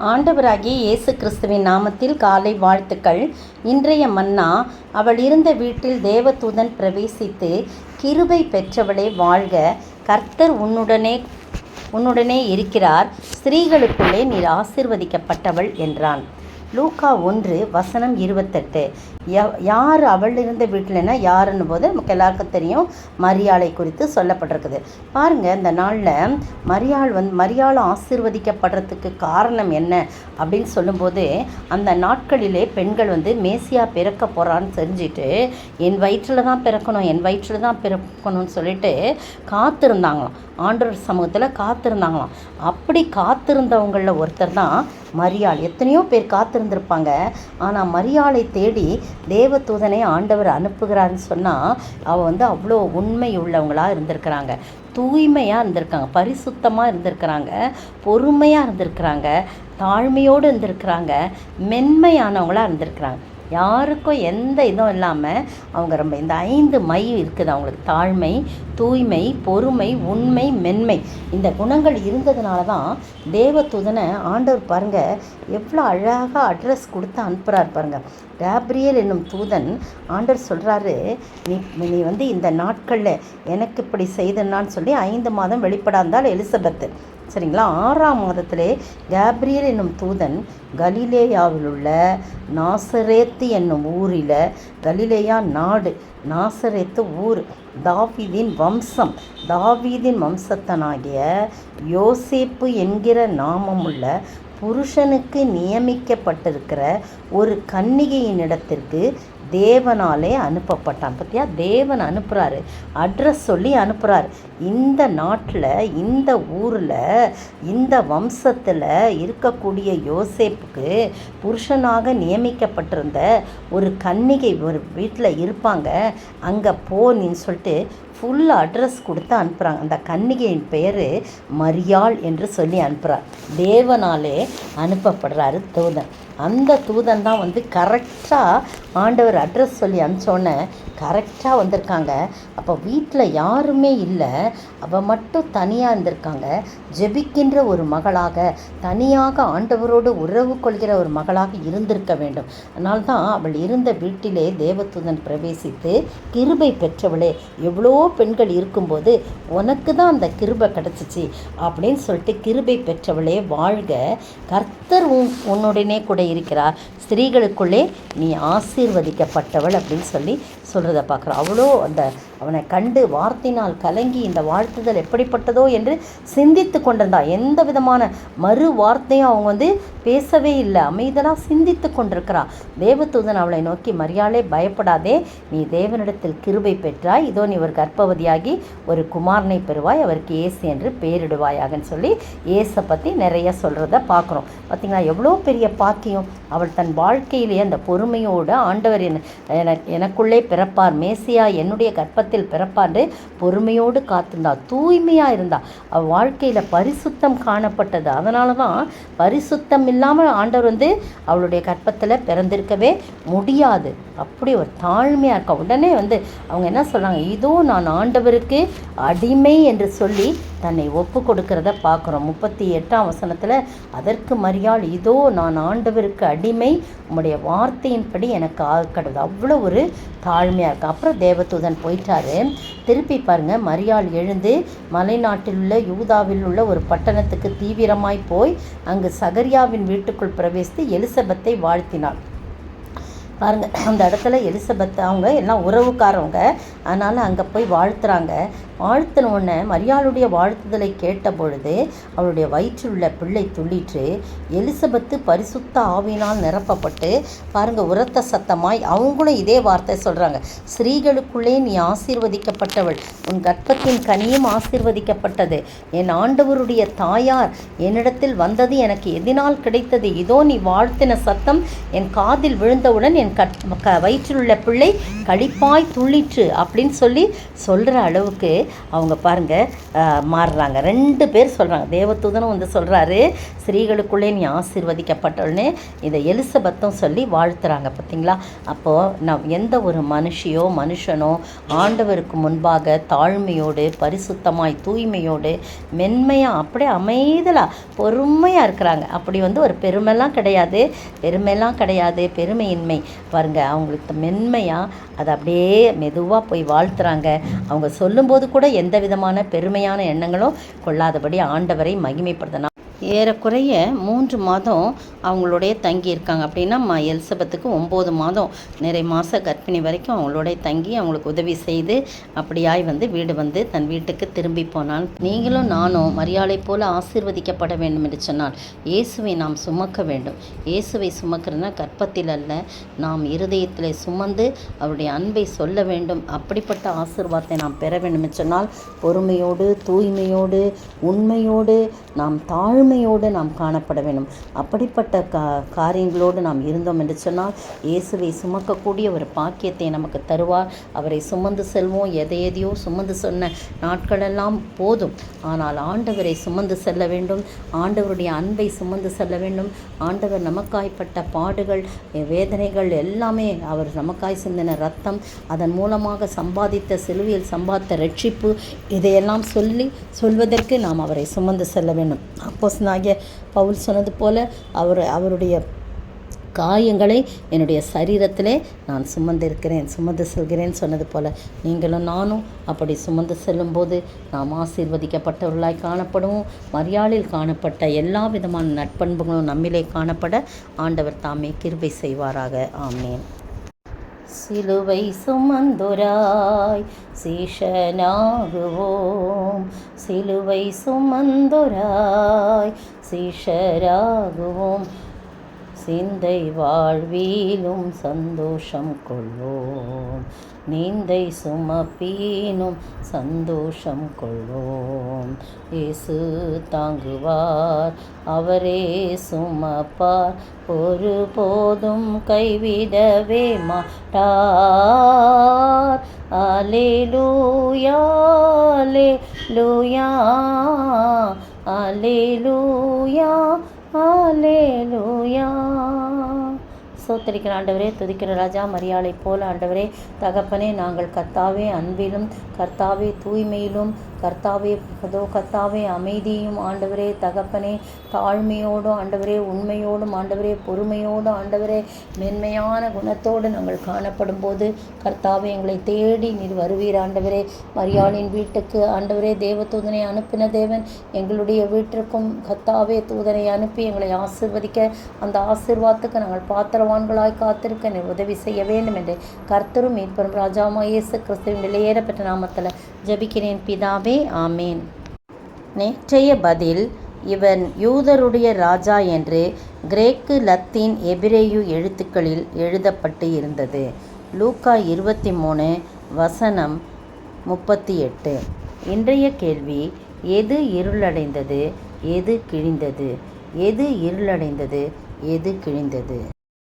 ஆண்டவராகிய இயேசு கிறிஸ்துவின் நாமத்தில் காலை வாழ்த்துக்கள். இன்றைய மன்னா, அவள் இருந்த வீட்டில் தேவதூதன் பிரவேசித்து, கிருபை பெற்றவளே வாழ்க, கர்த்தர் உன்னுடனே இருக்கிறார், ஸ்திரீகளுக்குள்ளே நீர் ஆசீர்வதிக்கப்பட்டவள் என்றான். லூக்கா 1:28. யார் அவள் இருந்த வீட்டில்னா யாருன்னு போது நமக்கு எல்லாருக்கும் தெரியும், மரியாளை குறித்து சொல்லப்பட்டிருக்குது. பாருங்கள், இந்த நாளில் மரியாள் ஆசீர்வதிக்கப்படுறதுக்கு காரணம் என்ன அப்படின்னு சொல்லும்போது, அந்த நாட்களிலே பெண்கள் மேசியா பிறக்க போகிறான்னு தெரிஞ்சுட்டு என் வயிற்றில் தான் பிறக்கணும்னு சொல்லிட்டு காத்திருந்தாங்களாம். ஆண்டவர் சமூகத்தில் காத்திருந்தாங்களாம். அப்படி காத்திருந்தவங்களில் ஒருத்தர் தான் மரியாள். எத்தனையோ பேர் காத்திருந்திருப்பாங்க. ஆனால் மரியாளை தேடி தேவதூதனை ஆண்டவர் அனுப்புகிறாருன்னு சொன்னால் அவள் அவ்வளோ உண்மை உள்ளவங்களாக இருந்திருக்கிறாங்க, தூய்மையாக இருந்திருக்காங்க, பரிசுத்தமாக இருந்திருக்கிறாங்க, பொறுமையாக இருந்திருக்கிறாங்க, தாழ்மையோடு இருந்திருக்கிறாங்க, மென்மையானவங்களாக இருந்திருக்கிறாங்க. யாருக்கும் எந்த இதுவும் இல்லாமல் அவங்க ரொம்ப இந்த 5 மை இருக்குது அவங்களுக்கு. தாழ்மை, தூய்மை, பொறுமை, உண்மை, மென்மை, இந்த குணங்கள் இருந்ததுனால தான் தேவதூதனை ஆண்டவர் பாருங்கள் எவ்வளோ அழகாக அட்ரஸ் கொடுத்து அனுப்புகிறார் பாருங்கள். கேப்ரியேல் என்னும் தூதன் ஆண்டவர் சொல்கிறாரு, நீ இந்த நாட்களில் எனக்கு இப்படி செய்தனான்னு சொல்லி 5 மாதம் வெளிப்படாந்தால் எலிசபெத்து, சரிங்களா. 6ஆம் மாதத்திலே கேப்ரியேல் என்னும் தூதன் கலிலேயாவில் உள்ள நாசரேத்து என்னும் ஊரில், கலிலேயா நாடு, நாசரேத்து ஊர், தாவீதின் வம்சத்தனாகிய யோசேப்பு என்கிற நாமமுள்ள புருஷனுக்கு நியமிக்கப்பட்டிருக்கிற ஒரு கன்னிகையின் இடத்திற்கு தேவனாலே அனுப்பப்பட்டான். பற்றியா, தேவன் அனுப்புகிறாரு, அட்ரஸ் சொல்லி அனுப்புகிறார். இந்த நாட்டில், இந்த ஊரில், இந்த வம்சத்தில் இருக்கக்கூடிய யோசேப்புக்கு புருஷனாக நியமிக்கப்பட்டிருந்த ஒரு கன்னிகை ஒரு வீட்டில் இருப்பாங்க, அங்கே போனின்னு சொல்லிட்டு ஃபுல் அட்ரஸ் கொடுத்து அனுப்புகிறாங்க. அந்த கன்னிகையின் பெயர் மரியாள் என்று சொல்லி அனுப்புகிறார். தேவனாலே அனுப்பப்படுறாரு தூதன். அந்த தூதன் தான் கரெக்டாக ஆண்டவர் அட்ரஸ் சொல்லி அனுப்பிச்சோன்னே கரெக்டாக வந்திருக்காங்க. அப்போ வீட்டில் யாருமே இல்லை, அவள் மட்டும் தனியாக இருந்திருக்காங்க. ஜெபிக்கின்ற ஒரு மகளாக, தனியாக ஆண்டவரோடு உறவு கொள்கிற ஒரு மகளாக இருந்திருக்க வேண்டும். அதனால்தான் அவள் இருந்த வீட்டிலே தேவதூதன் பிரவேசித்து, கிருபை பெற்றவளே, எவ்வளோ பெண்கள் இருக்கும்போது உனக்கு தான் அந்த கிருபை கிடச்சிச்சு அப்படின்னு சொல்லிட்டு, கிருபை பெற்றவளே வாழ்க, கர்த்தர் உன்னுடனே கூட இருக்கிறார், ஸ்திரீகளுக்குள்ளே நீ ஆசீர்வதிக்கப்பட்டவள் அப்படின்னு சொல்லி சொல்கிறத பார்க்குறோம். அவ்வளோ அவனை கண்டு வார்த்தையினால் கலங்கி இந்த வாழ்த்துதல் எப்படிப்பட்டதோ என்று சிந்தித்து கொண்டிருந்தா. எந்த விதமான மறு வார்த்தையும் அவங்க பேசவே இல்லை, அமைதலாக சிந்தித்து கொண்டிருக்கிறான். தேவதூதன் அவளை நோக்கி, மரியாளே பயப்படாதே, நீ தேவனிடத்தில் கிருபை பெற்றாய், இதோ நீ ஒரு கர்ப்பவதியாகி ஒரு குமாரனை பெறுவாய், அவருக்கு இயேசு என்று பெயரிடுவாயாகன்னு சொல்லி இயேசை பற்றி நிறைய சொல்கிறத பார்க்குறோம். பார்த்திங்களா, எவ்வளோ பெரிய பாக்கியம். அவள் தன் வாழ்க்கையிலேயே அந்த பொறுமையோடு ஆண்டவர் எனக்குள்ளே பிறப்பார், மேசியா என்னுடைய கற்பத்தில் பிறப்பார் பொறுமையோடு காத்திருந்தாள், தூய்மையாக இருந்தாள். அவள் வாழ்க்கையில் பரிசுத்தம் காணப்பட்டது. அதனால தான் பரிசுத்தம் இல்லாமல் ஆண்டவர் அவளுடைய கற்பத்தில் பிறந்திருக்கவே முடியாது. அப்படி ஒரு தாழ்மையாக இருக்கா. உடனே அவங்க என்ன சொல்கிறாங்க, இதோ நான் ஆண்டவருக்கு அடிமை என்று சொல்லி தன்னை ஒப்பு கொடுக்கிறத பார்க்குறோம். 38ஆம் வசனத்தில், அதற்கு மரியாள், இதோ நான் ஆண்டவருக்கு அடிமை, உம்முடைய வார்த்தையின்படி எனக்கு ஆக்கடுது. அவ்வளோ ஒரு தாழ்மையாக இருக்கு. அப்புறம் தேவதூதன் போயிட்டாரு. திருப்பி பாருங்கள், மரியாள் எழுந்து மலைநாட்டில் உள்ள யூதாவில் உள்ள ஒரு பட்டணத்துக்கு தீவிரமாய் போய் அங்கு சகரியாவின் வீட்டுக்குள் பிரவேசித்து எலிசபெத்தை வாழ்த்தினாள். பாருங்கள், அந்த இடத்துல எலிசபெத் அவங்க எல்லாம் உறவுக்காரவங்க, அதனால் அங்கே போய் வாழ்த்துறாங்க. வாழ்த்தினோடனே மரியாளுடைய வாழ்த்துதலை கேட்ட பொழுது அவளுடைய வயிற்றில் உள்ள பிள்ளை துள்ளிற்று. எலிசபெத்து பரிசுத்த ஆவியினால் நிரப்பப்பட்டு, பாருங்கள், உரத்த சத்தமாய் அவங்களும் இதே வார்த்தை சொல்கிறாங்க, ஸ்திரீகளுக்குள்ளே நீ ஆசீர்வதிக்கப்பட்டவள், உன் கர்ப்பத்தின் கனியும் ஆசீர்வதிக்கப்பட்டது, என் ஆண்டவருடைய தாயார் என்னிடத்தில் வந்தது எனக்கு எதினால் கிடைத்தது, இதோ நீ வாழ்த்தின சத்தம் என் காதில் விழுந்தவுடன் என் வயிற்றில் உள்ள பிள்ளை களிப்பாய் துள்ளிற்று அப்படின்னு சொல்கிற அளவுக்கு அவங்க பாருங்கள் மாறுறாங்க. 2 பேர் சொல்கிறாங்க. தேவதூதனும் வந்து சொல்கிறாரு, ஸ்திரீகளுக்குள்ளே நீ ஆசீர்வதிக்கப்பட்டவள்னு. இதை எலிசபெத்தும் சொல்லி வாழ்த்துறாங்க. பார்த்தீங்களா? அப்போது எந்த ஒரு மனுஷனோ ஆண்டவருக்கு முன்பாக தாழ்மையோடு, பரிசுத்தமாய், தூய்மையோடு, மென்மையாக, அப்படியே அமைதலாக, பொறுமையாக இருக்கிறாங்க. அப்படி வந்து ஒரு பெருமைலாம் கிடையாது, பெருமையின்மை பாருங்கள். அவங்களுக்கு மென்மையாக அதை அப்படியே மெதுவாக போய் வாழ்த்துறாங்க. அவங்க சொல்லும்போது கூட எந்த விதமான பெருமையான எண்ணங்களும் கொள்ளாதபடி ஆண்டவரை மகிமைப்படுத்தினா. ஏறக்குறைய 3 மாதம் அவங்களோடைய தங்கியிருக்காங்க. அப்படின்னா எலிசபெத்துக்கு 9 மாதம் நிறை மாத கர்ப்பிணி வரைக்கும் அவங்களோட தங்கி அவங்களுக்கு உதவி செய்து அப்படியாய் வந்து வீடு வந்து தன் வீட்டுக்கு திரும்பி போனான். நீங்களும் நானும் மரியாளை போல ஆசீர்வதிக்கப்பட வேண்டும் என்று சொன்னால் இயேசுவை நாம் சுமக்க வேண்டும். இயேசுவை சுமக்கிறதுனா கற்பத்தில் அல்ல, நாம் இருதயத்தில் சுமந்து அவருடைய அன்பை சொல்ல வேண்டும். அப்படிப்பட்ட ஆசீர்வாதத்தை நாம் பெற வேண்டும் என்று சொன்னால் பொறுமையோடு, தூய்மையோடு, உண்மையோடு, நாம் தாழ்மையோடு நாம் காணப்பட வேண்டும். அப்படிப்பட்ட காரியங்களோடு நாம் இருந்தோம் என்று சொன்னால் இயேசுவை சுமக்கக்கூடிய ஒரு பாக்கியத்தை நமக்கு தருவார். அவரை சுமந்து செல்வோம். எதையோ சுமந்து சொன்ன நாட்களெல்லாம் போதும். ஆனால் ஆண்டவரை சுமந்து செல்ல வேண்டும். ஆண்டவருடைய அன்பை சுமந்து செல்ல வேண்டும். ஆண்டவர் நமக்காய்ப்பட்ட பாடுகள், வேதனைகள் எல்லாமே, அவர் நமக்காய் சிந்தின ரத்தம், அதன் மூலமாக சம்பாதித்த சிலுவையில் சம்பாதித்த ரட்சிப்பு, இதையெல்லாம் சொல்வதற்கு நாம் அவரை சுமந்து செல்ல வேண்டும். அப்போஸ்தலனாகிய பவுல் சொன்னது போல அவருடைய காயங்களை என்னுடைய சரீரத்திலே நான் சுமந்து செல்கிறேன் சொன்னது போல நீங்களும் நானும் அப்படி சுமந்து செல்லும்போது நாம் ஆசீர்வதிக்கப்பட்டவர்களாய் காணப்படுவோம். மரியாளில் காணப்பட்ட எல்லா விதமான நற்பண்புகளும் நம்மிலே காணப்பட ஆண்டவர் தாமே கிருபை செய்வாராக. ஆமென். சிலுவை சுமந்துராய் சீஷனாகுவோம், சிலுவை சுமந்துராய் சீஷராகுவோம், சிந்தை வாழ்விலும் சந்தோஷம் கொள்வோம், நீந்தை சுமப்பீனும் சந்தோஷம் கொள்வோம். இயேசு தாங்குவார், அவரே சுமப்பார், ஒருபோதும் கைவிடவே மாட்டார். அல்லேலூயா, அல்லேலூயா, அல்லேலூயா, அல்லேலூயா. ஸ்தோத்திரிக்கிற ஆண்டவரே, துதிக்கிற ராஜா, மரியாளை போல ஆண்டவரே தகப்பனே, நாங்கள் கர்த்தாவே அன்பிலும், கர்த்தாவே தூய்மையிலும், கர்த்தாவே அமைதியும் ஆண்டவரே தகப்பனே, தாழ்மையோடும் ஆண்டவரே, உண்மையோடும் ஆண்டவரே, பொறுமையோடும் ஆண்டவரே, மென்மையான குணத்தோடு நாங்கள் காணப்படும் போது கர்த்தாவே எங்களை தேடி நீர் வருவீர் ஆண்டவரே. மரியாளின் வீட்டுக்கு ஆண்டவரே தேவதூதனை அனுப்பின தேவன் எங்களுடைய வீட்டிற்கும் கர்த்தாவே தூதனை அனுப்பி எங்களை ஆசீர்வதிக்க, அந்த ஆசீர்வாதத்துக்கு நாங்கள் பாத்திரவான்களாய் காத்திருக்க நீர் உதவி செய்ய வேண்டும் என்று கர்த்தரும் மீட்பரும் ராஜாவாகிய இயேசு கிறிஸ்துவின் விலையேறப்பெற்ற நாமத்தில் ஜெபிக்கிறேன் பிதாவே. ஆமேன். நேற்றைய பதில், இவன் யூதருடைய ராஜா என்று கிரேக்கு, லத்தீன், எபிரேயு எழுத்துக்களில் எழுதப்பட்டு இருந்தது. லூக்கா 23:38. இன்றைய கேள்வி, எது இருளடைந்தது, எது கிழிந்தது? எது இருளடைந்தது, எது கிழிந்தது?